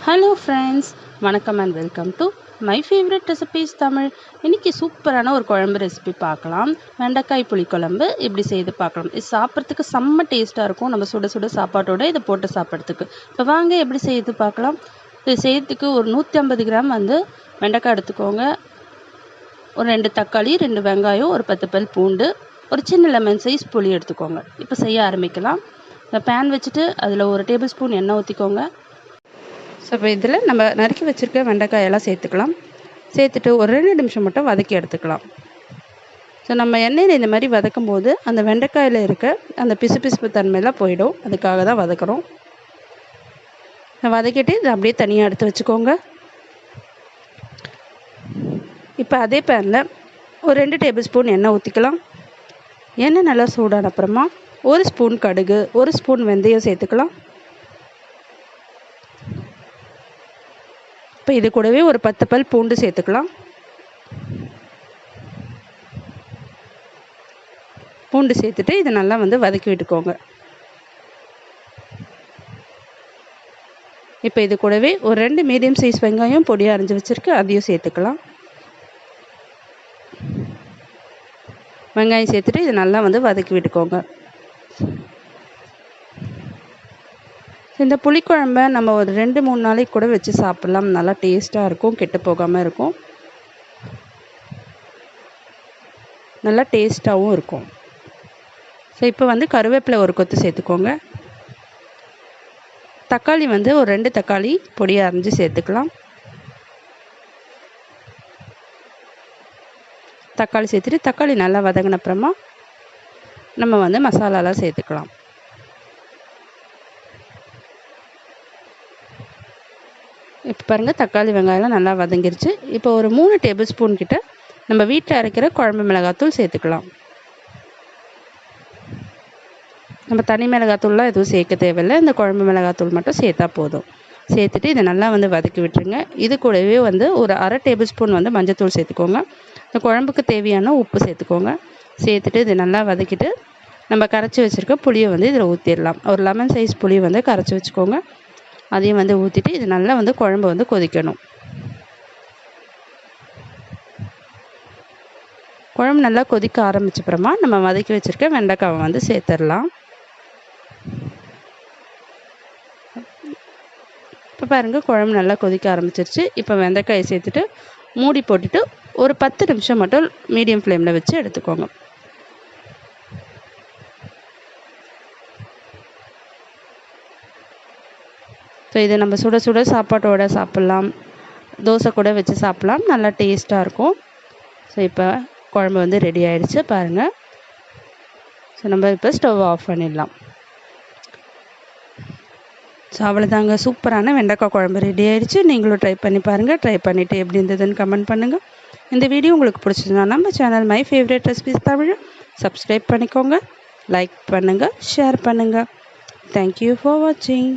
Hello friends, வணக்கம் and welcome to my favourite recipes Tamil. இன்றைக்கி சூப்பரான ஒரு குழம்பு ரெசிபி பார்க்கலாம். வெண்டைக்காய் புளிக்குழம்பு இப்படி செய்து பார்க்கலாம். இது சாப்பிட்றதுக்கு செம்ம டேஸ்ட்டாக இருக்கும். நம்ம சுட சுட சாப்பாட்டோட இதை போட்டு சாப்பிட்றதுக்கு. இப்போ வாங்க எப்படி செய்து பார்க்கலாம். இது செய்யறதுக்கு ஒரு 150 கிராம் வெண்டைக்காய் எடுத்துக்கோங்க. ஒரு 2 தக்காளி, 2 வெங்காயம், ஒரு 10 பல் பூண்டு, ஒரு சின்ன லெமன் சைஸ் புளி எடுத்துக்கோங்க. இப்போ செய்ய ஆரம்பிக்கலாம். இந்த பேன் வச்சுட்டு அதில் 1 டேபிள் ஸ்பூன் எண்ணெய் ஊற்றிக்கோங்க. ஸோ இப்போ இதில் நம்ம நறுக்கி வச்சுருக்க வெண்டைக்காயெல்லாம் சேர்த்துக்கலாம். சேர்த்துட்டு ஒரு 2 நிமிஷம் மட்டும் வதக்கி எடுத்துக்கலாம். ஸோ நம்ம எண்ணெயில் இந்த மாதிரி வதக்கும் போது அந்த வெண்டைக்காயில் இருக்க அந்த பிசுபிசுப்பு தன்மையெல்லாம் போயிடும். அதுக்காக தான் வதக்குறோம். வதக்கிட்டு இதை அப்படியே தனியாக எடுத்து வச்சுக்கோங்க. இப்போ அதே பேனில் ஒரு 2 டேபிள் ஸ்பூன் எண்ணெய் ஊற்றிக்கலாம். எண்ணெய் நல்லா சூடான அப்புறமா 1 ஸ்பூன் கடுகு, 1 ஸ்பூன் வெந்தயம் சேர்த்துக்கலாம். இப்போ இது கூடவே ஒரு 10 பல் பூண்டு சேர்த்துக்கலாம். பூண்டு சேர்த்துட்டு இதை நல்லா வதக்கி விட்டுக்கோங்க. இப்போ இது கூடவே ஒரு 2 மீடியம் சைஸ் வெங்காயம் பொடியாக அரைஞ்சி வச்சுருக்கு, அதையும் சேர்த்துக்கலாம். வெங்காயம் சேர்த்துட்டு இதை நல்லா வதக்கி விட்டுக்கோங்க. இந்த புளிக்குழம்பை நம்ம ஒரு 2-3 நாளைக்கு கூட வச்சு சாப்பிட்லாம். நல்லா டேஸ்ட்டாக இருக்கும், கெட்டு போகாமல் இருக்கும், நல்லா டேஸ்ட்டாகவும் இருக்கும். ஸோ இப்போ கருவேப்பிலை ஒரு கொத்து சேர்த்துக்கோங்க. தக்காளி ஒரு 2 தக்காளி பொடியாக அரைஞ்சி சேர்த்துக்கலாம். தக்காளி சேர்த்துட்டு தக்காளி நல்லா வதங்கின அப்புறமா நம்ம மசாலாலாம் சேர்த்துக்கலாம். இப்போ பாருங்கள், தக்காளி வெங்காயம்லாம் நல்லா வதங்கிருச்சு. இப்போ ஒரு 3 டேபிள் ஸ்பூன் கிட்ட நம்ம வீட்டில் அரைக்கிற குழம்பு மிளகாத்தூள் சேர்த்துக்கலாம். நம்ம தனி மிளகாத்தூள்லாம் எதுவும் சேர்க்க தேவையில்லை. இந்த குழம்பு மிளகாத்தூள் மட்டும் சேர்த்தா போதும். சேர்த்துட்டு இதை நல்லா வதக்கி விட்டுருங்க. இது கூடவே ஒரு அரை டேபிள் ஸ்பூன் மஞ்சத்தூள் சேர்த்துக்கோங்க. இந்த குழம்புக்கு தேவையான உப்பு சேர்த்துக்கோங்க. சேர்த்துட்டு இதை நல்லா வதக்கிட்டு நம்ம கரைச்சி வச்சுருக்க புளியை இதில் ஊற்றிடலாம். ஒரு லெமன் சைஸ் புளி கரைச்சி வச்சுக்கோங்க. அதையும் ஊற்றிட்டு இது நல்லா குழம்பு கொதிக்கணும். குழம்பு நல்லா கொதிக்க ஆரம்பிச்சப்புறமா நம்ம வதக்கி வச்சுருக்க வெண்டைக்காவை சேர்த்துடலாம். இப்போ பாருங்கள், குழம்பு நல்லா கொதிக்க ஆரம்பிச்சிருச்சு. இப்போ வெண்டைக்காயை சேர்த்துட்டு மூடி போட்டுட்டு ஒரு 10 நிமிஷம் மட்டும் மீடியம் ஃப்ளேமில் வச்சு எடுத்துக்கோங்க. ஸோ இதை நம்ம சுட சுட சாப்பாட்டோட சாப்பிட்லாம், தோசை கூட வச்சு சாப்பிட்லாம், நல்லா டேஸ்ட்டாக இருக்கும். ஸோ இப்போ குழம்பு ரெடி ஆகிடுச்சு பாருங்கள். ஸோ நம்ம இப்போ ஸ்டவ் ஆஃப் பண்ணிடலாம். ஸோ அவ்வளோதாங்க, சூப்பரான வெண்டைக்காய் குழம்பு ரெடி ஆகிடுச்சு. நீங்களும் ட்ரை பண்ணி பாருங்கள். ட்ரை பண்ணிவிட்டு எப்படி இருந்ததுன்னு கமெண்ட் பண்ணுங்கள். இந்த வீடியோ உங்களுக்கு பிடிச்சதுன்னா நம்ம channel my favourite recipes Tamil subscribe பண்ணிக்கோங்க, லைக் பண்ணுங்கள், ஷேர் பண்ணுங்கள். தேங்க்யூ ஃபார் வாட்சிங்.